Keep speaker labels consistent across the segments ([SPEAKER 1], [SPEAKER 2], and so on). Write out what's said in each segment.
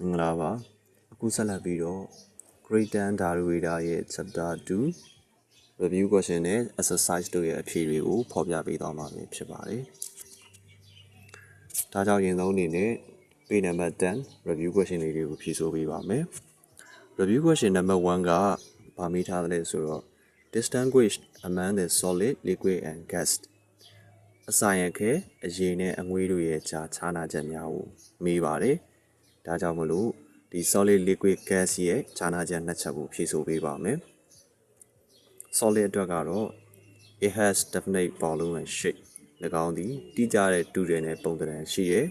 [SPEAKER 1] မင်္ဂလာပါအခုဆက်လက်ပြီးတော့ Grade 10 Derivative ရဲ့ Chapter 2 Review Question နဲ့ Exercise တို့ရဲ့အဖြေတွေကိုဖော်ပြပေးသွားမှာဖြစ်ပါတယ်ဒါကြောင့်ရင်ဆုံးအနေနဲ့ Page Number 10 Review Question လေးတွေကိုဖြေဆိုပေးပါမယ် Review Question Number 1ကဗာမိထားတယ်ဆိုတော့ Distinguish among the solid, liquid and gas အစာရခဲအရည်နဲ့အငွေ့တို့ရဲ့ခြားနာချက်များကိုမေးပါတယ်ဒါကြောင့်မလို့ဒီ solid liquid gas ရဲ့ခြားနာချက်နှစ်ချက်ကိုဖြည့်ဆို့ပေးပါမယ် solid အတွက်ကတော့ it has definite volume and shape ၎င်းသည်တိကျတဲ့တူတယ်နဲ့ပုံသဏ္ဍာန်ရှိတယ်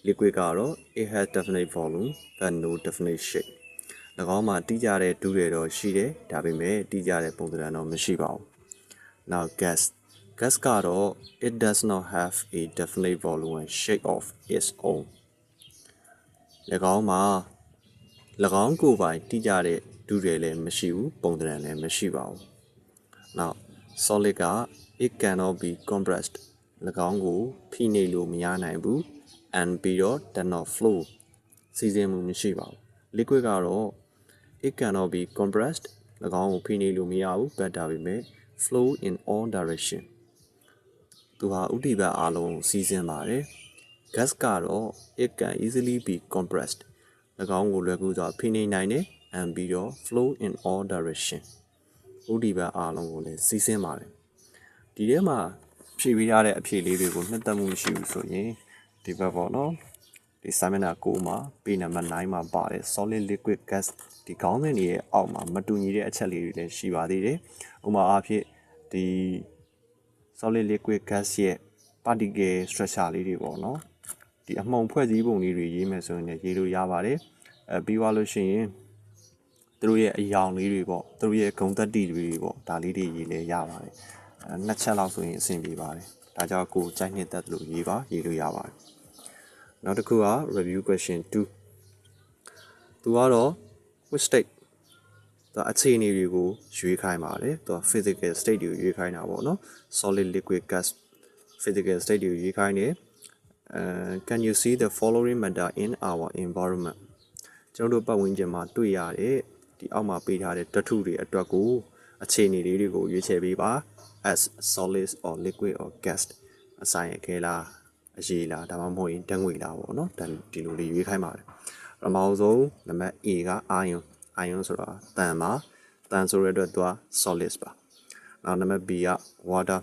[SPEAKER 1] liquid ကတော့ it has definite volume but no definite shape ၎င်းမှာတိကျတဲ့တူတယ်တော့ရှိတယ်ဒါပေမဲ့တိကျတဲ့ပုံသဏ္ဍာန်တော့မရှိပါဘူး now gasကတော့ it does not have a definite volume and shape of its own ၎င်းကိုယ်ပိုင်တိကျတဲ့ဒုတယ်လည်းမရှိဘူးပုံသဏ္ဍာန်လည်းမရှိပါဘူး now solid က it cannot be compressed ၎င်းကိုဖိနှိပ်လို့မရနိုင်ဘူး and ပြီးတော့ does not flow စီးဆင်းမှုမရှိပါဘူး liquid ကတော့ it cannot be compressed ၎င်းကိုဖိနှိပ်လို့မရဘူး but ဒါပေမဲ့ flow in all direction သူဟာဥတီဘက်အားလုံးစီးဆင်းပါတယ် gas ကတော့ it can easily be compressed ၎င်းကိုလွယ်ကူစွာဖိနှိပ်နိုင်တယ် and ပြီးတော့ flow in all direction ဥတီဘက်အားလုံးကိုလည်းစီးဆင်းပါတယ်ဒီထဲမှာဖြည့်ပေးရတဲ့အဖြေလေးတွေကိုနှစ်သက်မှုမရှိဘူးဆိုရင်ဒီဘက်ပေါ့နော်ဒီစာမျက်နှာ9မှာ page number 9မှာပါတယ် solid liquid gas ဒီခေါင်းစဉ်တွေရဲ့အောက်မှာမတူညီတဲ့အချက်လေးတွေလည်းရှိပါသေးတယ်ဥပမာအားဖြင့်ဒီ solid liquid gas ရဲ့ particle structure လေးတွေပေါ့နော်ဒီအမှုန်ဖွဲ့စည်းပုံလေးတွေရေးမယ်ဆိုရင်လည်းရေးလို့ရပါတယ်ပြီးသွားလို့ရှိရင်သူတို့ရဲ့အယောင်လေးတွေပေါ့သူတို့ရဲ့ဂုဏ်သတ္တိတွေပေါ့ဒါလေးတွေရေးလဲရပါတယ်နှစ်ချက်လောက်ဆိုရင်အဆင်ပြေပါတယ်ဒါကြောင့်ကိုကြိုက်နှစ်သက်လို့ရေးလို့ရပါတယ်နောက်တစ်ခုက review question 2သူကတော့ which state သူအခြေအနေတွေကိုရွေးခိုင်းပါတယ်သူ physical state တွေကိုရွေးခိုင်းတာပေါ့နော် solid liquid gas physical state တွေကိုရွေးခိုင်းတယ်can you see the following matter in our environment ကျွန်တော်တို့ပတ်ဝန်းကျင်မှာတွေ့ရတဲ့ဒီအောက်မှာပေးထားတဲ့ဓာတုတွေအတွက်ကိုအခြေအနေလေးတွေကိုရွေးချယ်ပေးပါ as solid or liquid or gas အစာရခဲလားအရည်လားဒါမှမဟုတ်ရင်ဓာတ်ငွေလားပေါ့နော်ဒီလိုလေးရွေးခိုင်းပါတယ်ပထမဆုံးနံပါတ် A က ion ဆိုတာတန်ပါတန်ဆိုတဲ့အတွက်သူက solid ပါနောက်နံပါတ် B က water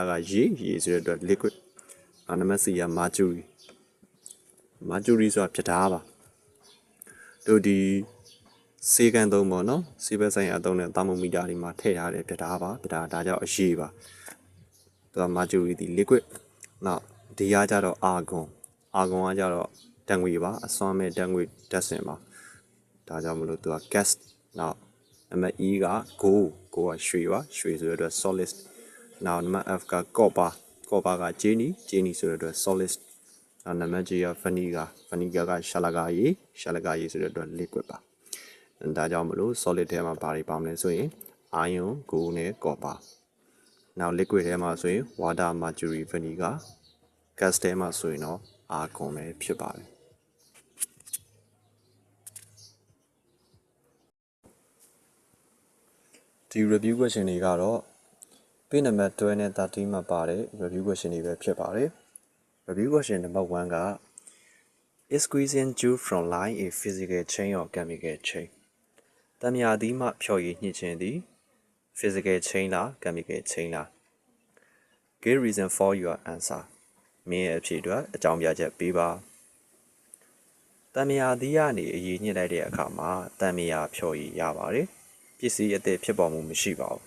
[SPEAKER 1] ကရေဆိုတဲ့အတွက် liquid နံပါတ် C က mercury ဆိုတာဖြစ်ဓာတ်ပါတို့ဒီစေကန်သုံးပေါ့နော်စေဘက်ဆိုင်ရာသုံးတဲ့ thermometer တွေမှာထည့်ထားတဲ့ဖြစ်ဓာတ်ပါဒါကြောင့်အရေပါသူက mercury ဒီ liquid နောက်ဒီကကြတော့ argon ကကြတော့ဓာတ်ငွေပါအစွမ်းမဲ့ဓာတ်ငွေဓာတ်စင်ပါဒါကြောင့်မလို့သူက gas နောက်နံပါတ် E က gold ကရွှေပါရွှေဆိုတဲ့အတွက် solid နောက်နံပါတ် F က copper ကကြေးနီဆိုတဲ့အတွက် solid နောက်နံပါတ် G က vinegar ကရှာလကာရေဆိုတဲ့အတွက် liquid ပါဒါကြောင့်မလို့ solid ထဲမှာဘာတွေပါမလဲဆိုရင် iron gold နဲ့ copper နောက် liquid ထဲမှာဆိုရင် water mercury vinegar gas ထဲမှာဆိုရင်တော့ argon ပဲဖြစ်ပါတယ်ဒီ review question တွေကတော့ page number 12နဲ့ 13မှာပါတဲ့ review question တွေပဲဖြစ်ပါတယ် review question number 1က is squeezing juice from line a physical chain or chemical chain တံမြာသီးမှဖြော်ရည်ညှစ်ခြင်းသည် physical chain လား chemical chain လား give reason for your answer မင်းရဲ့အဖြေအတွက်အကြောင်းပြချက်ပေးပါတံမြာသီးကနေအရည်ညှစ်လိုက်တဲ့အခါမှာတံမြာဖြော်ရည်ရပါတယ်ပစ္စည်းအသစ်ဖြစ်ပေါ်မှုမရှိပါဘူး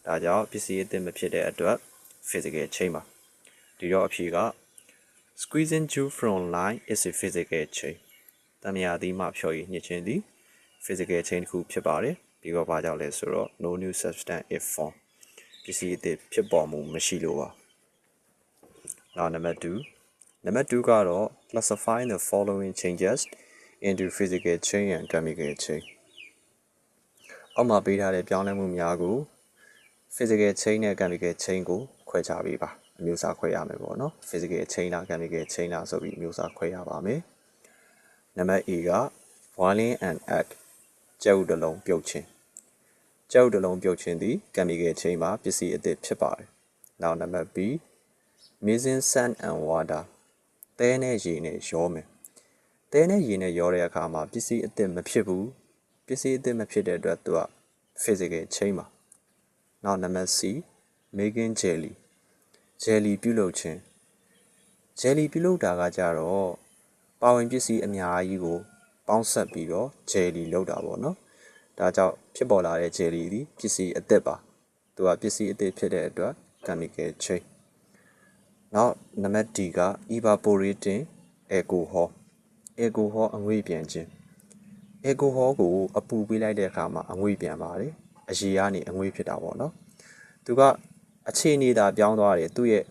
[SPEAKER 1] ဒါကြောင့်ပစ္စည်းအသစ်မဖြစ်တဲ့အတွက် physical chain ပါဒီတော့အဖြေက squeezing juice from line is a physical chain တံမြာသီးမှဖြော်ရည်ညှစ်ခြင်းသည် physical chain တစ်ခုဖြစ်ပါတယ်ပြီးတော့ဘာကြောင့်လဲဆိုတော့ no new substance is formed ပစ္စည်းအသစ်ဖြစ်ပေါ်မှုမရှိလို့ပါနောက် number 2ကတော့ classify the following changes into physical chain and chemical chain အောက်မှာပေးထားတဲ့ပြောင်းလဲမှုများကို physical chain နဲ့ chemical chain ကိုခွဲခြားပေးပါအမျိုးအစားခွဲရမယ်ပေါ့နော် physical chain လား chemical chain လားဆိုပြီးအမျိုးအစားခွဲရပါမယ်နံပါတ် A က boiling and egg ကျုပ်တလုံးပြုတ်ခြင်းကျုပ်တလုံးပြုတ်ခြင်းသည် chemical chain မှာပစ္စည်းအသစ်ဖြစ်ပါတယ်နောက်နံပါတ် B mixing sand and water တဲနဲ့ရေနဲ့ရောမယ်တဲနဲ့ရေနဲ့ရောတဲ့အခါမှာပစ္စည်းအသစ်မဖြစ်ဘူးပစ္စည်းအသစ်မဖြစ်တဲ့အတွက်သူက physical chain ပါနောက်နံပါတ် C making jelly ပြုလုပ်ခြင်း jelly ပြုလုပ်တာကကြတော့ပါဝင်ပစ္စည်းအများကြီးကိုပေါင်းစပ်ပြီးတော့ jelly လုပ်တာပေါ့နော်ဒါကြောင့်ဖြစ်ပေါ်လာတဲ့ jelly ဒီပစ္စည်းအသစ်ပါသူကပစ္စည်းအသစ်ဖြစ်တဲ့အတွက် chemical chain နောက်နံပါတ် D က evaporating alcohol အငွေ့ပြန်ခြင်း alcohol ကိုအပူပေးလိုက်တဲ့အခါမှာအငွေ့ပြန်ပါတယ်အရေကနေအငွေ့ဖြစ်တာပေါ့နော်သူကအခြေအနေသာပြောင်းသွားတယ်သူ့ရဲ့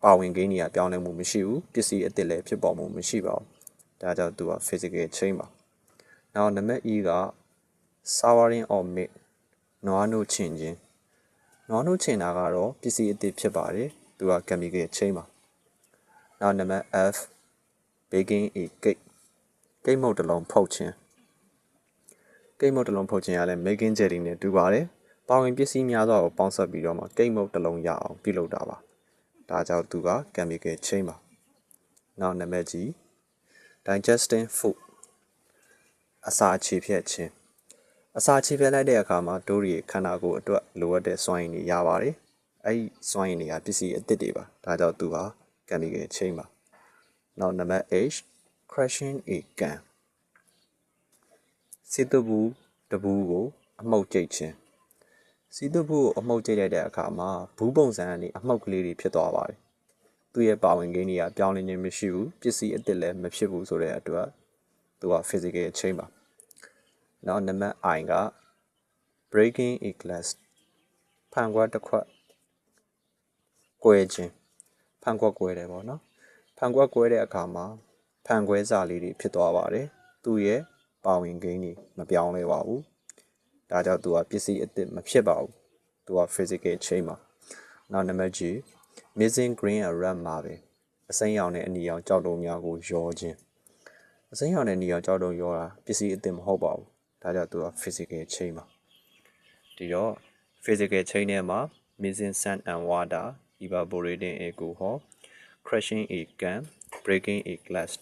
[SPEAKER 1] ပါဝင်ကိန်းတွေကပြောင်းလဲမှုမရှိဘူးပစ္စည်းအသစ်လည်းဖြစ်ပေါ်မှုမရှိပါဘူးဒါကြောင့်သူက physical chain ပါနောက်နံပါတ် E က souring of meat နွားနို့ချင်ခြင်းနွားနို့ချင်တာကတော့ပစ္စည်းအသစ်ဖြစ်ပါတယ်သူက chemical chain ပါနောက်နံပါတ် F baking a cake ကိတ်မုတ်တစ်လုံးဖုတ်ခြင်းကိတ်မုတ်တစ်လုံးဖုတ်ခြင်းကလည်း making jelly နဲ့တူပါတယ်ပါဝင်ပစ္စည်းများစွာကိုပေါင်းစပ်ပြီးတော့မှကိတ်မုတ်တစ်လုံးရအောင်ပြုလုပ်တာပါဒါကြောင့်သူက chemical chain ပါနောက်နံပါတ် G digesting food အစာအခြေဖြတ်ခြင်းအစာအခြေဖြတ်လိုက်တဲ့အခါမှာတို့ရီခန္ဓာကိုယ်အတွက်လိုအပ်တဲ့စွမ်းရည်တွေရပါတယ်အဲ့ဒီစွမ်းရည်တွေကပစ္စည်းအသစ်တွေပါဒါကြောင့်သူဟာ chemical chain ပါနောက်နံပါတ် H crushing a can စီတဘူးတဘူးကိုအမှုတ်ကျိတ်ခြင်းစီတဘူးကိုအမှုတ်ကျိတ်လိုက်တဲ့အခါမှာဘူးပုံစံကနေအမှုတ်ကလေးတွေဖြစ်သွားပါတယ်သူ့ရဲ့ပါဝင်ကိန်းတွေကပြောင်းလဲခြင်းမရှိဘူးပစ္စည်းအသစ်လည်းမဖြစ်ဘူးဆိုတဲ့အတွက်သူက physical chain ပါနောက်နံပါတ် I က breaking a glass ဖန်ခွက်တစ်ခွက်ကွဲခြင်းဖန်ခွက်ကွဲတယ်ပေါ့နော်ဖန်ခွက်ကွဲတဲ့အခါမှာဖန်ခွဲစာလေးတွေဖြစ်သွားပါတယ်သူ့ရဲ့ပါဝင်ကိန်းတွေမပြောင်းလဲပါဘူးဒါကြောင့်သူကပစ္စည်းအသစ်မဖြစ်ပါဘူးသူက physical chain ပါနောက်နံပါတ် G mixing green and red marble အစိမ်းရောင်နဲ့အနီရောင်ကြောက်တုံးများကိုရောခြင်းအစိမ်းရောင်နဲ့အနီရောင်ကြောက်တုံးရောတာပစ္စည်းအသစ်မဟုတ်ပါဘူးဒါကြောင့်သူက physical chain ပါဒီတော့ physical chain ထဲမှာ mixing sand and water evaporating alcohol crushing a can breaking a glass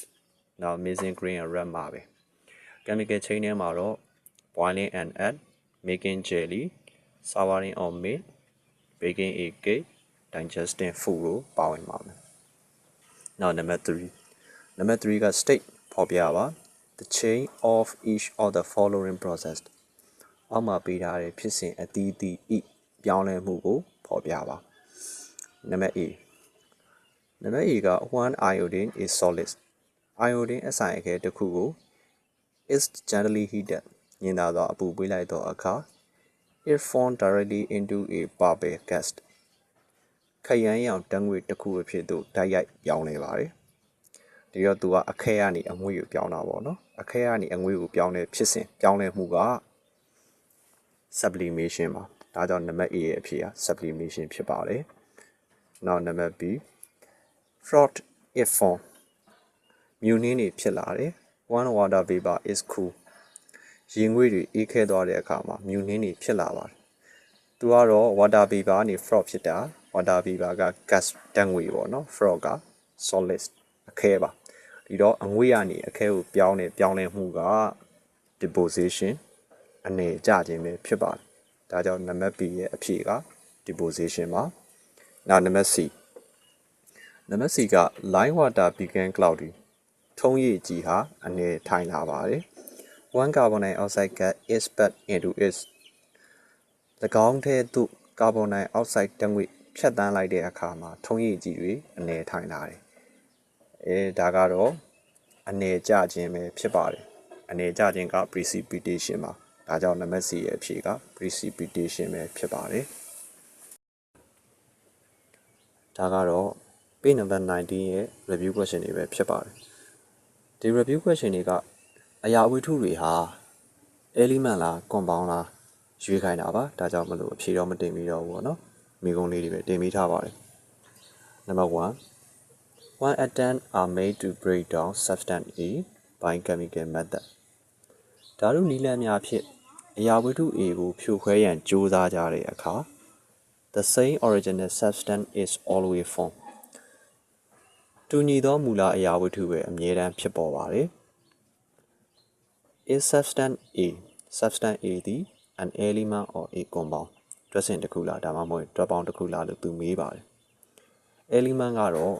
[SPEAKER 1] now mixing green and red marble chemical chain ထဲမှာတော့ boiling an egg making jelly souring on meat baking a cake digesting food ကိုပါဝင်ပါမယ်နောက် number 3က state ဖော်ပြပါ the chain of each of the following process အောက်မှာပေးထားတဲ့ဖြစ်စဉ်အသီးသီးဤပြောင်းလဲမှုကိုဖော်ပြပါ number A က one iodine is solid iodine အဆိုင်အခဲတစ်ခုကို is gently heated ညင်သာသောအပူပေးလိုက်သောအခါ it formed directly into a bubble gas ခရမ်းရောင်တန်းငွေတစ်ခုအဖြစ်သို့တိုက်ရိုက်ပြောင်းလဲပါတယ်ဒီတော့သူကအခဲကနေအငွေ့ကိုပြောင်းတာပေါ့နော်အခဲကနေအငွေ့ကိုပြောင်းတဲ့ဖြစ်စဉ်ပြောင်းလဲမှုက sublimation ပါဒါကြောင့်နံပါတ် A ရဲ့အဖြေက sublimation ဖြစ်ပါတယ်နောက်နံပါတ် B froth is formed မြူနှင်းတွေဖြစ်လာတယ် one water vapor is cool ရေငွေ့တွေအေးခဲသွားတဲ့အခါမှာမြူနှင်းတွေဖြစ်လာပါတယ်သူကတော့ water vapor ကနေ froth ဖြစ်တာ water vapor က gas ဓာတ်ငွေပေါ့နော် froth က solid အခဲပါဒီတော့အငွေ့ကနေအခဲကိုပြောင်းလဲမှုက deposition အနေကျခြင်းပဲဖြစ်ပါတယ်ဒါကြောင့်နံပါတ် B ရဲ့အဖြေက deposition ပါနောက်နံပါတ် C က line water began cloudy ထုံးရည်ကြီးဟာအနေထိုင်လာပါတယ်one carbon dioxide gas is spat into it ၎င်းထဲသို့ကာဗွန်ဒိုင်အောက်ဆိုက်ဓာတ်ငွေ့ဖြတ်တန်းလိုက်တဲ့အခါမှာထုံးရည်ကြီးတွေအနေထိုင်လာတယ်ဒါကတော့အနေကျခြင်းပဲဖြစ်ပါတယ်အနေကျခြင်းက precipitation ပါဒါကြောင့်နံပါတ် C ရဲ့အဖြေက precipitation ပဲဖြစ်ပါတယ်ဒါကတော့ page number 19ရဲ့ review question တွေပဲဖြစ်ပါတယ်ဒီ review question တွေကအရာဝတ္ထုတွေဟာ element လား compound လားရွေးခိုင်းတာပါဒါကြောင့်မလို့အဖြေတော့မတင်ပြီးတော့ဘူးပေါ့နော်မိကုံးလေးတွေပဲတင်ပြီးထားပါတယ် number 1 one atom are made to break down substance A by chemical method ဓာတုနည်းလမ်းများဖြင့်အရာဝတ္ထု A ကိုဖြိုခွဲရန်ကြိုးစားကြတဲ့အခါ the same original substance is always formed တူညီသောမူလအရာဝတ္ထုပဲအမြဲတမ်းဖြစ်ပေါ်ပါတယ် is substance A သည် an element or a compound တွက်စင်တစ်ခုလားဒါမှမဟုတ်တွက်ပေါင်းတစ်ခုလားလို့သူမေးပါတယ် element ကတော့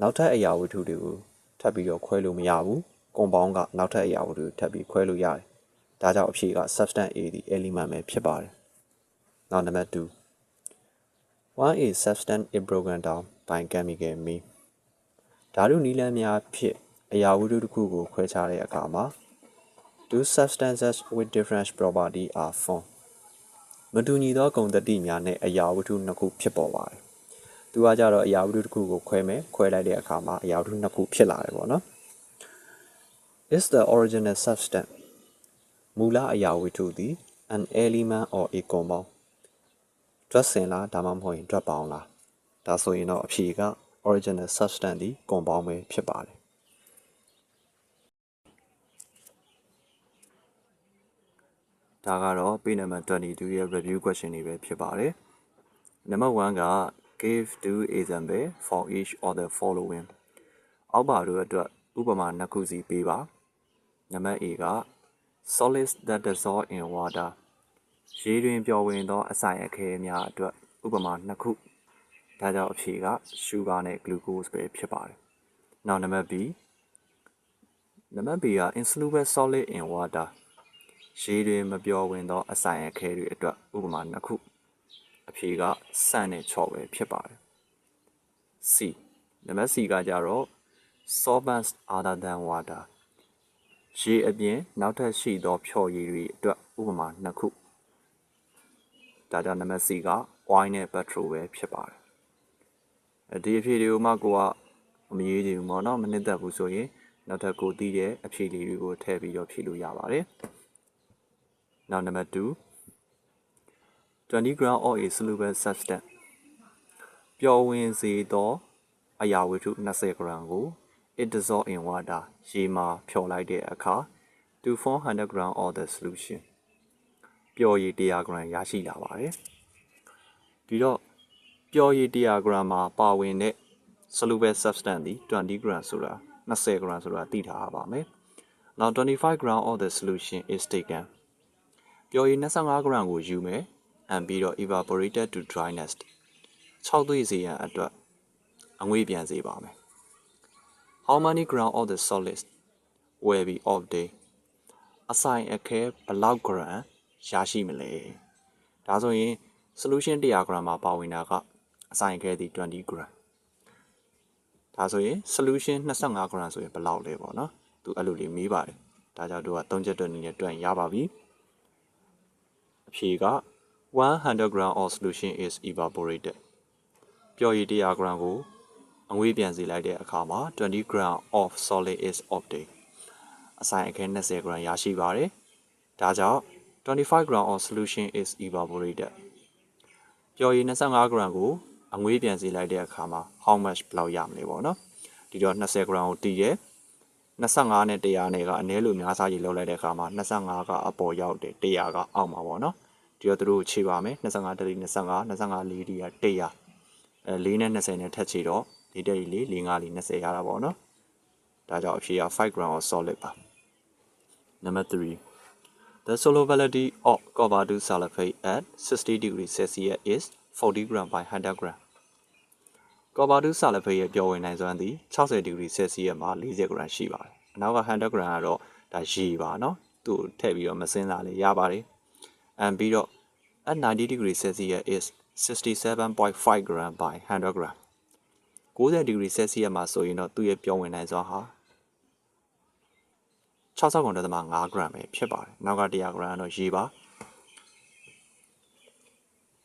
[SPEAKER 1] နောက်ထပ်အရာဝတ္ထုတွေကိုထပ်ပြီးတော့ခွဲလို့မရဘူး compound ကနောက်ထပ်အရာဝတ္ထုထပ်ပြီးခွဲလို့ရတယ်ဒါကြောင့်အဖြေက substance A သည် element ပဲဖြစ်ပါတယ်နောက်နံပါတ်2 One is substance is broken down by chemical means ဓာတုနည်းလမ်းများဖြင့်အရာဝတ္ထုတစ်ခုကိုခွဲခြားတဲ့အခါမှာ two substances with different property are formed မတူညီသောဂုဏ်သတ္တိများနဲ့အရာဝတ္ထုနှစ်ခုဖြစ်ပေါ်ပါတယ်သူကကြတော့အရာဝတ္ထုတစ်ခုကိုခွဲလိုက်တဲ့အခါမှာအရာဝတ္ထုနှစ်ခုဖြစ်လာတယ်ပေါ့နော် is the original substance မူလအရာဝတ္ထုသည် an element or a compound တွက်စင်လားဒါမှမဟုတ်ရင်တွက်ပေါင်းလားဒါဆိုရင်တော့အဖြေက original substance သည် compound ပဲဖြစ်ပါတယ်ဒါကတော့ page number 22ရဲ့ review question တွေပဲဖြစ်ပါတယ် number 1က give two example for each of the following အောက်ပါတို့အတွက်ဥပမာနှစ်ခုစီပေးပါ number A က solids that dissolve in water ရေတွင်ပျော်ဝင်သောအစိုင်အခဲများအတွက်ဥပမာနှစ်ခုဒါကြောင့်အဖြေက sugar နဲ့ glucose ပဲဖြစ်ပါတယ်နောက် number B က insoluble solid in water ရေတွင်မပျော်ဝင်သောအစိုင်အခဲတွေအတွက်ဥပမာနှစ်ခုအဖြေက sand နဲ့ chalk ပဲဖြစ်ပါတယ် C နံပါတ် C ကကြတော့ solvents other than water ရေအပြင်နောက်ထပ်ရှိသောဖြော်ရည်တွေအတွက်ဥပမာနှစ်ခုဒါကြောင့်နံပါတ် C က oil နဲ့ petrol ပဲဖြစ်ပါတယ်ဒီအဖြေတွေကိုမှကိုကမရေးချင်ဘူးပေါ့နော်မနှစ်သက်ဘူးဆိုရင်နောက်ထပ်ကိုသိတဲ့အဖြေလေးတွေကိုထည့်ပြီးတော့ဖြေလို့ရပါတယ်နောက်နံပါတ်2 20 gram of a soluble substance ပျော်ဝင်စေသောအရာဝတ္ထု20 gram ကို it dissolve in water ရေမှာဖြော်လိုက်တဲ့အခါ to form 100 gram of the solution ပျော်ရည်100 gram ရရှိလာပါတယ်ဒီတော့ပျော်ရည်100 gram မှာပါဝင်တဲ့ soluble substance ဒီ20 gram ဆိုတာ20 gram ဆိုတာသိထားရပါမယ်နောက်25 gram of the solution is taken ပျော်ရည်25 gram ကိုယူမယ်ပြီးတော့ evaporated to dryness 6 သွေ့စေရန်အတွက်အငွေ့ပြန်စေပါမယ် How many gram of the solids will be obtained အစိုင်အခဲဘယ်လောက် gram ရရှိမလဲဒါဆိုရင် solution 100 gram မှာပါဝင်တာကအစိုင်အခဲသည်20 gram ဒါဆိုရင် solution 25 gram ဆိုရင်ဘယ်လောက်လဲပေါ့နော်သူအဲ့လိုလေးမေးပါတယ်ဒါကြောင့်တို့က3ချက်တွက်နည်းနဲ့တွက်ရပါပြီအဖြေက100 gram of solution is evaporated ပျော်ရည်100 gram ကိုအငွေ့ပြန်စေလိုက်တဲ့အခါမှာ20 gram of solid is obtained အစိုင်အခဲ20 gram ရရှိပါတယ်ဒါကြောင့်25 gram of solution is evaporated ပျော်ရည်25 gram ကိုအငွေ့ပြန်စေလိုက်တဲ့အခါမှာ how much ဘယ်လောက်ရမလဲပေါ့နော်ဒီတော့20 gram ကိုတည်ရဲ25နဲ့100နဲ့ကအနည်းလို့များစားကြီးလောက်လိုက်တဲ့အခါမှာ25ကအပေါ်ရောက်တယ်100ကအောက်မှာပေါ့နော်ဒီတော့သူတို့ခြေပါမယ်25တရီ25 25 4တရီ100 4နဲ့20နဲ့ထပ်ခြေတော့4တရီ4 4 5 4 20ရတာပေါ့နော်ဒါကြောင့်အဖြေက5 gram of solid ပါ Number 3 The solubility of copper 2 sulfate at 60 degrees Celsius is 40 gram by 100 gram copper 2 sulfate ရဲ့ပျော်ဝင်နိုင်စွမ်းသည်60 degree Celsius မှာ40 gram ရှိပါတယ်အနောက်က100 gram ကတော့ဒါရေပါเนาะသူ့ထည့်ပြီးတော့မစင်းစားလေးရပါတယ်ပြီးတော့ at 90 degree Celsius is 67.5 gram by 100 gram 90 degree Celsius မှာဆိုရင်တော့သူ့ရဲ့ပျော်ဝင်နိုင်စွမ်းဟာ69.5 gram ပဲဖြစ်ပါတယ်နောက်က100 gram တော့ရေပါ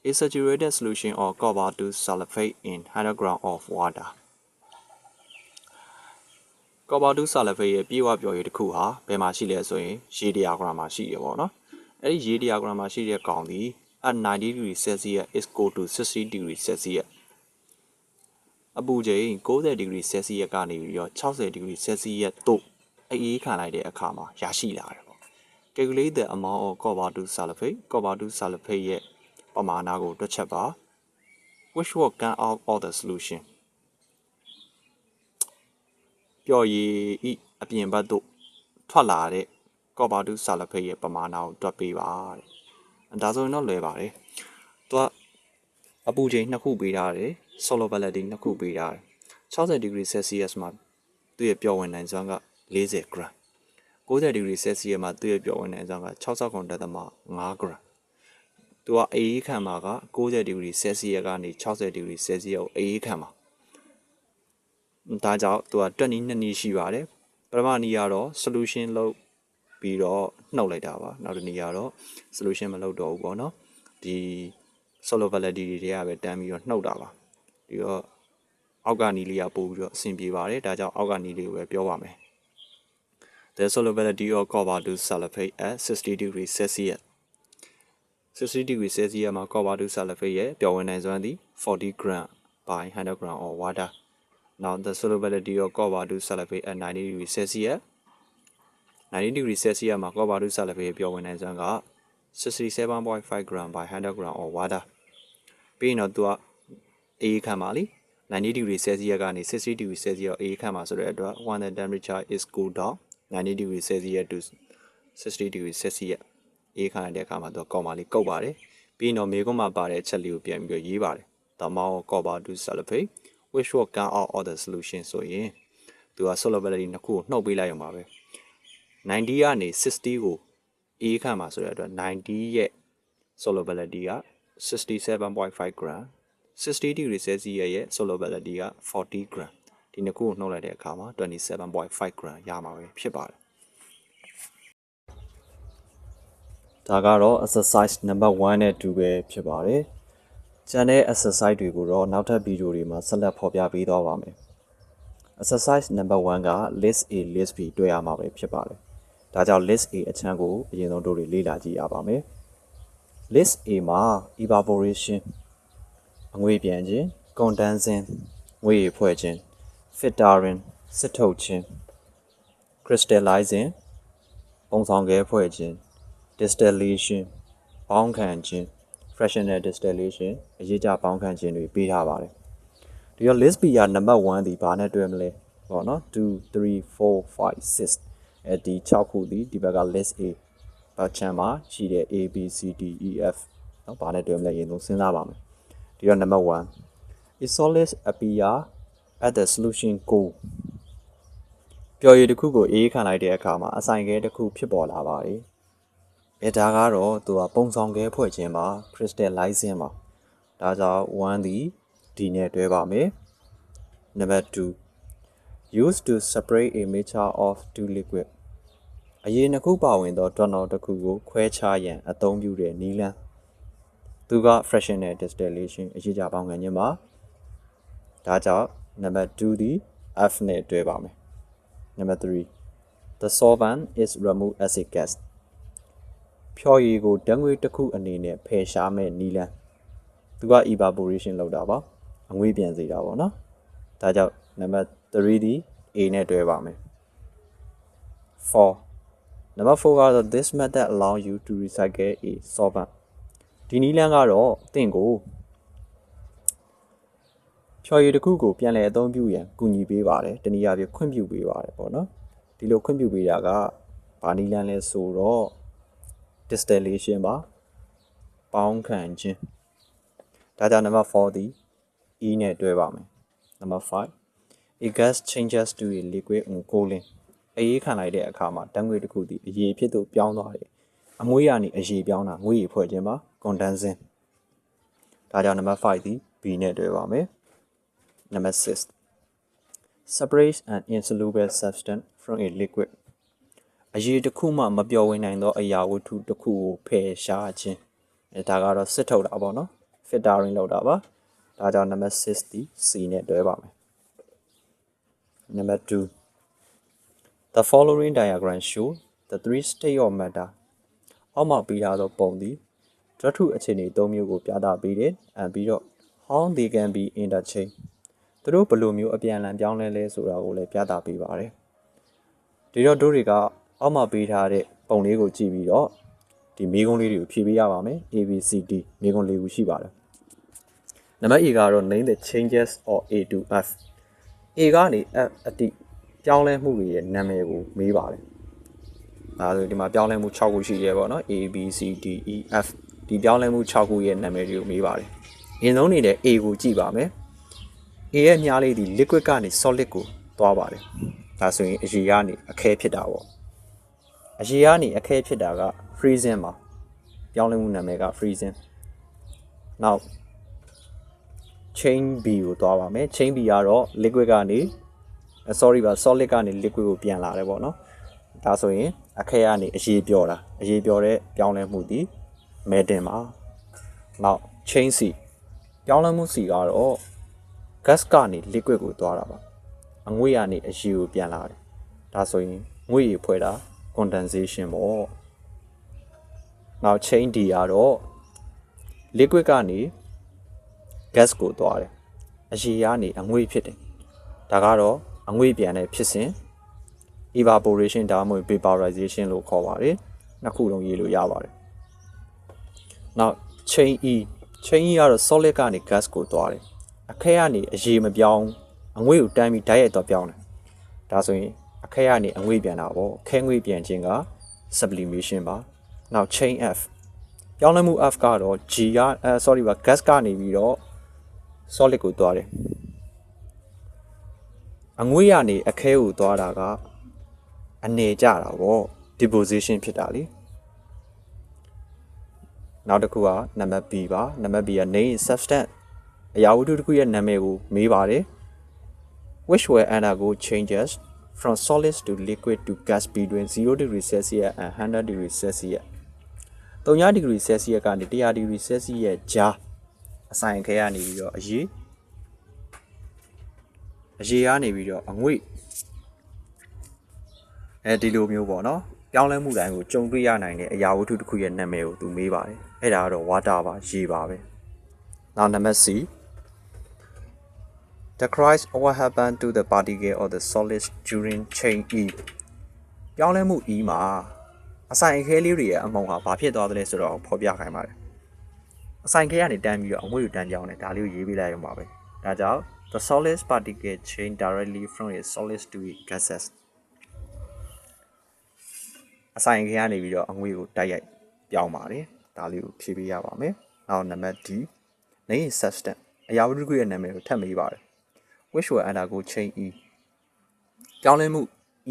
[SPEAKER 1] A saturated solution of copper 2 sulfate in 100 gram of water copper 2 sulfate ရဲ့ပြေဝပျော်ရည်တစ်ခုဟာဘယ်မှာရှိလဲဆိုရင်ရေ100 gram မှာရှိရပေါ့နော်အဲ့ဒီရေ100 gram မှာရှိတဲ့ကောင်ဒီ at 90 degree Celsius is equal to 60 degree Celsius အပူချိန်90 degree Celsius ကနေပြီးတော့60 degree Celsius တို့ အေးခံလိုက်တဲ့အခါမှာရရှိလာတယ်ပေါ့ calculate the amount of copper to sulfate ရဲ့ပမာဏကိုတွက်ချက်ပါ which will come out of the solution ပျော်ရည်ဤအပြင်ဘက်သို့ထွက်လာတဲ့ copper to sulfate ရဲ့ပမာဏကိုတွက်ပေးပါတဲ့ဒါဆိုရင်တော့လွယ်ပါတယ်သူကအပူချိန်2ခုပေးထားတယ် solubility 2ခုပေးထားတယ်60 degree Celsius မှာသူ့ရဲ့ပျော်ဝင်နိုင်စွမ်းက40 gram 90 degree Celsius မှာသူ့ရဲ့ပျော်ဝင်နိုင်စွမ်းက69.5 gram သူကအေးခံမှာက90 degree Celsius ကနေ60 degree Celsius ကိုအေးခံမှာဒါကြောင့်သူကတွက်နည်း2နည်းရှိပါတယ်ပထမနည်းကတော့ solution လုပ်ပြီးတော့နှုတ်လိုက်တာပါနောက်တစ်နည်းကတော့ solution မလုပ်တော့ဘူးပေါ့နော်ဒီ solubility တွေကပဲတန်းပြီးတော့နှုတ်တာပါပြီးတော့အောက်ကနီးလေးကပို့ပြီးတော့အဆင်ပြေပါတယ်ဒါကြောင့်အောက်ကနီးလေးကိုပဲပြောပါမယ် The solubility of copper to sulfate at 60 degree Celsius 60 degree Celsius မှာ copper to sulfate ရဲ့ပျော်ဝင်နိုင်စွမ်းသည်40 gram by 100 gram of water now the solubility of copper to sulfate at 90 degree Celsius 90 degree Celsius မှာ copper to sulfate ရဲ့ပျော်ဝင်နိုင်စွမ်းက67.5 gram by 100 gram of water ပြီးရင်တော့သူကအေးခံပါလိ90 degree Celsius ကနေ60 degree Celsius အေးခံပါဆိုတဲ့အတွက် when the temperature is cooled down 90 degree Celsius to 60 degree Celsius အေးခံတဲ့အခါမှာသူကောက်ပါလိကုတ်ပါတယ်ပြီးရင်တော့မေခွန်းမှာပါတဲ့အချက်လေးကိုပြန်ပြီးရေးပါတယ် the amount of copper to sulfate which will come out of the solution ဆိုရင်သူက solubility နှစ်ခုကိုနှုတ်ပေးလိုက်ရုံပါပဲ90ကနေ60ကိုအေးခံပါဆိုတဲ့အတွက်90ရဲ့ solubility က67.5 gram 60 degree Celsius ရဲ့ solubility က40 gram ဒီနှစ်ခုကိုနှုတ်လိုက်တဲ့အခါမှာ27.5 gram ရမှာပဲဖြစ်ပါတယ်ဒါကတော့ exercise number 1နဲ့2ပဲဖြစ်ပါတယ်ကျန်တဲ့ exercise တွေကိုတော့နောက်ထပ်ဗီဒီယိုတွေမှာဆက်လက်ဖော်ပြပေးသွားပါမယ် exercise number 1က list A list B တွေ့ရမှာပဲဖြစ်ပါတယ်ဒါကြောင့် list A အချမ်းကိုအရင်ဆုံးတို့တွေလေ့လာကြည့်ရပါမယ် list A မှာ evaporation အငွေ့ပြန်ခြင်း condensing ငွေ့ရည်ဖွဲ့ခြင်း filtering စစ်ထုတ်ခြင်း crystallizing ပုံဆောင်ခဲဖွဲ့ခြင်း distillation ပေါင်းခံခြင်း fractional distillation အရေးကြပေါင်းခံခြင်းတွေပေးထားပါတယ်ဒီတော့ list B က number 1ဒီဘာနဲ့တွဲမလဲပေါ့နော်2 3 4 5 6အဲဒီ6ခုဒီဒီဘက်က list A ဘက်ချမ်းမှာရှိတဲ့ A B C D E F เนาะဘာနဲ့တွဲမလဲရင်ဆုံးစဉ်းစားပါမယ်ဒီတော့ number 1 is solid appear at the solution goal ပျော်ရည်တစ်ခုကိုအေးခံလိုက်တဲ့အခါမှာအဆိုင်ခဲတစ်ခုဖြစ်ပေါ်လာပါတယ်ဒါကတော့သူကပုံဆောင်ခဲဖွဲ့ခြင်းပါ crystallizing ပါဒါကြောင့်1ဒီ D နဲ့တွဲပါမယ် number 2 used to separate a mixture of two liquid အရည်နှစ်ခုပါဝင်သော donor တစ်ခုကိုခွဲခြားရန်အသုံးပြုတဲ့နည်းလမ်းသူက fractional distillation အရေးကြပေါင်းခံခြင်းပါဒါကြောင့် number 2ဒီ F နဲ့တွဲပါမယ် number 3 the solvent is remove acid gas ဖြော်ရည်ကိုဓာတ်ငွေ့တစ်ခုအနေနဲ့ဖယ်ရှားမဲ့နည်းလမ်းသူက evaporation လုပ်တာပါအငွေ့ပြန်စေတာပေါ့နော်ဒါကြောင့် number 3ဒီ A နဲ့တွဲပါမယ် 4 number 4ကတော့ this method allow you to recycle a solvent ဒီနည်းလမ်းကတော့သင်ကိုဖြော်ရည်တစ်ခုကိုပြန်လည်အသုံးပြုရန်ကူညီပေးပါတယ်တနည်းအားဖြင့်ခွင့်ပြုပေးပါတယ်ပေါ့နော်ဒီလိုခွင့်ပြုပေးတာကဘာနည်းလမ်းလဲဆိုတော့ distillation ပါပေါင်းခံခြင်းဒါကြောင့် number 4ဒီ E နဲ့တွဲပါမယ် number 5 a gas changes to a liquid on cooling အေးခံလိုက်တဲ့အခါမှာဓာတ်ငွေ့တစ်ခုသည်အရည်ဖြစ်သို့ပြောင်းသွားတယ်အငွေ့ရနေအရည်ပြောင်းတာငွေ့ရည်ဖွဲ့ခြင်းပါ condensing ဒါကြောင့် number 5ဒီ B နဲ့တွဲပါမယ် number 6 separate an insoluble substance from a liquid အရည်တစ်ခုမှမပျော်ဝင်နိုင်သောအရာဝတ္ထုတစ်ခုကိုဖယ်ရှားခြင်းဒါကတော့စစ်ထုတ်တာပေါ့နော် filtering လုပ်တာပါဒါကြောင့် number 6ဒီ C နဲ့တွဲပါမယ် number 2 the following diagram show the three state of matter အောက်မှာပေးထားသောပုံသည်ဓာတ်ထုအခြေအနေ၃မျိုးကိုပြသပေးတယ်ပြီးတော့ how they can be interchange သူတို့ဘယ်လိုမျိုးအပြန်အလှန်ပြောင်းလဲလဲဆိုတာကိုလည်းပြသပေးပါတယ် ဒီတော့တို့တွေကအောက်မှာပေးထားတဲ့ပုံလေးကိုကြည့်ပြီးတော့ဒီမေးခွန်းလေးတွေကိုဖြေပေးရပါမယ် A B C D မေးခွန်း၄ခုရှိပါတယ်နံပါတ် A ကတော့ name the changes of A to F A ကနေ F အတိပြောင်းလဲမှုတွေရဲ့နာမည်ကိုမေးပါတယ်ဒါဆိုဒီမှာပြောင်းလဲမှု6ခုရှိရဲပေါ့နော် A B C D E F ဒီပြောင်းလဲမှု6ခုရဲ့နာမည်တွေကိုမေးပါတယ်အရင်ဆုံးနေတဲ့ A ကိုကြည့်ပါမယ် A ရဲ့မြားလေးဒီ liquid ကနေ solid ကိုသွားပါတယ်ဒါဆိုရင်အရေကနေအခဲဖြစ်တာပေါ့အရေကနေအခဲဖြစ်တာက freezing ပါပြောင်းလဲမှုနာမည်က freezingနောက် chain B ကိုသွားပါမယ် chain B ကတော့ liquid ကနေsolid ကနေ liquid ကိုပြန်လာတယ်ပေါ့နော်ဒါဆိုရင်အခဲကနေအရေပြောတာအရေပြောတဲ့ပြောင်းလဲမှုဒီ melting ပါနောက် chain C ပြောင်းလဲမှု C ကတော့ gas ကနေ liquid ကိုသွားတာပါအငွေ့ကနေအရေကိုပြန်လာတယ်ဒါဆိုရင်ငွေ့ရေဖွဲ့တာ condensation ပေါ့နောက် chain D ကတော့ liquid ကနေ gas ကိုသွားတယ်အရေကနေအငွေ့ဖြစ်တယ်ဒါကတော့အငွေ့ပြန်တဲ့ဖြစ်စဉ် evaporation ဒါမှမဟုတ် vaporization လို့ခေါ်ပါတယ်နှစ်ခုလုံးရေးလို့ရပါတယ်နောက် chain E ကတော့ solid ကနေ gas ကိုသွားတယ်အခဲကနေအရေမပြောင်းအငွေ့ကိုတန်းပြီးဓာတ်ရိုက်တော့ပြောင်းတယ်ဒါဆိုရင်အခဲကနေအငွေ့ပြန်တာပေါ့ခဲငွေ့ပြန်ခြင်းက sublimation ပါနောက် chain F ပြောင်းလဲမှု F ကတော့ gas ကနေပြီးတော့ solid ကိုသွားတယ်အငွေ့ရနေအခဲကိုသွားတာကအနေကြတာပေါ့ deposition ဖြစ်တာလေနောက်တစ်ခုကနံပါတ် B ပါနံပါတ် B က name substance အရာဝတ္ထုတစ်ခုရဲ့နာမည်ကိုမေးပါတယ် which will undergo changes from solids to liquid to gas between 0 degree Celsius and 100 degree Celsius 3 degree Celsius ကနေ100 degree Celsius ကြားအဆိုင်ခဲကနေပြီးတော့အရေကနေပြီးတော့အငွေ့ဒီလိုမျိုးပေါ့နော်ပြောင်းလဲမှုတိုင်းကိုကြုံတွေ့ရနိုင်တဲ့အရာဝတ္ထုတစ်ခုရဲ့နာမည်ကိုသူမေးပါတယ်အဲ့ဒါကတော့ water ပါရေပါပဲနောက်နံပါတ် C describe what happened to the particle of the solids during chain E ပြောင်းလဲမှု E မှာအဆိုင်ခဲလေးတွေရဲ့အမုံဟာဘာဖြစ်သွားသလဲဆိုတော့ဖော်ပြခိုင်းပါတယ်အဆိုင်ခဲကနေတန်းပြီးတော့အငွေ့ကိုတန်းပြောင်းတယ်ဒါလေးကိုရေးပေးလိုက်ရမှာပဲဒါကြောင့် the solids particle change directly from a solids to a gases အဆိုင်ခဲကနေပြီးတော့အငွေ့ကိုတိုက်ရိုက်ပြောင်းပါတယ်ဒါလေးကိုဖြည့်ပေးရပါမယ်နောက်နံပါတ် D name substance အရာဝတ္ထုရဲ့နာမည်ကိုထပ်မေးပါတယ် which will undergo chain E ပြောင်းလဲမှု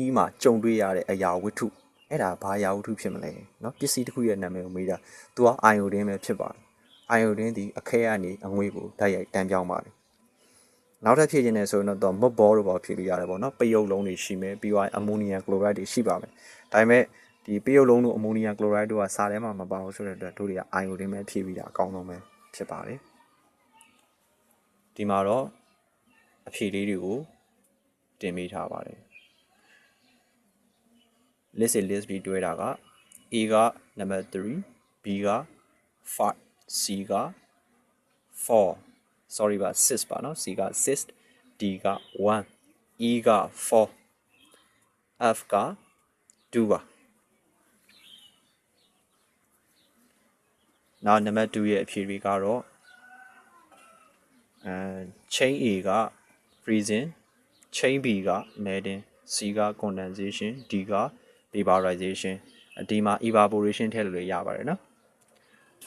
[SPEAKER 1] E မှာကြုံတွေ့ရတဲ့အရာဝတ္ထုအဲ့ဒါဘာအရာဝတ္ထုဖြစ်မလဲเนาะပစ္စည်းတစ်ခုရဲ့နာမည်ကိုမေးတာသူက iodine ပဲဖြစ်ပါတယ် iodine ဒီအခဲကနေအငွေ့ကိုတိုက်ရိုက်တန်းပြောင်းပါတယ်နောက်ထပ်ဖြည့်ခြင်းနဲ့ဆိုရင်တော့မုတ်ဘောလို့ပေါ့ဖြည့်လို့ရတယ်ပေါ့နော်ပယုတ်လုံးတွေရှိမယ်ပြီးတော့အမိုနီယမ်ကလိုရိုက်တွေရှိပါမယ်ဒါပေမဲ့ဒီပယုတ်လုံးတို့အမိုနီယမ်ကလိုရိုက်တို့ကစာထဲမှာမပါဘူးဆိုတဲ့အတွက်တို့တွေက iodine ပဲဖြည့်ပြီးတာအကောင်းဆုံးပဲဖြစ်ပါတယ်ဒီမှာတော့အဖြေလေးတွေကိုတင်ပေးထားပါတယ် list B တွဲတာက A က number 3 B က 5 C က 4 sorry ပါ6ပါနော် C က6 D က1 E က4 F က2ပါနောက် number 2ရဲ့အဖြေတွေကတော့chain A က freezing chain B က melting C က condensation D က vaporization ဒီမှာ evaporation ထည့်လို့ရပါတယ်နော်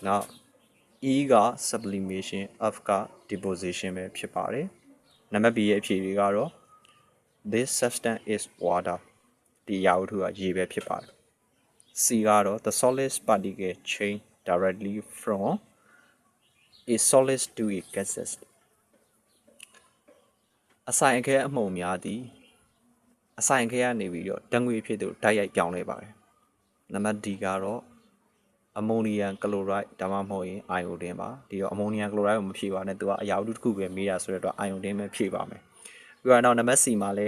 [SPEAKER 1] နောက် E က sublimation F က deposition ပဲဖြစ်ပါတယ်နံပါတ် B ရဲ့အဖြေတွေကတော့ this substance is water ဒီအရာဝတ္ထုကရေပဲဖြစ်ပါတယ် C ကတော့ the solid particle change directly from a solid to a gases အဆိုင်အခဲအမှုန်များသည်အဆိုင်ခဲကနေပြီးတော့ဓာတ်ငွေဖြစ်သူဓာတ်ရိုက်ပြောင်းလဲပါတယ်နံပါတ် D ကတော့အမိုနီယမ်ကလိုရိုက်ဒါမှမဟုတ်ရင်အိုင်ယိုဒင်းပါဒီတော့အမိုနီယမ်ကလိုရိုက်ကိုမဖြည့်ပါနဲ့သူကအရာဝတ္ထုတစ်ခုပဲမေးတာဆိုတော့အိုင်ယိုဒင်းပဲဖြည့်ပါမယ်ပြီးတော့နံပါတ် C မှာလဲ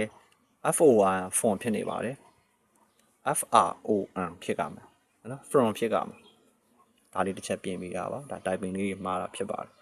[SPEAKER 1] FOR form ဖြစ်နေပါတယ် FRON ဖြစ်ကြမှာနော် from ဖြစ်ကြမှာဒါလေးတစ်ချက်ပြင်ပေးရပါဒါ typing လေးတွေမှားတာဖြစ်ပါတယ်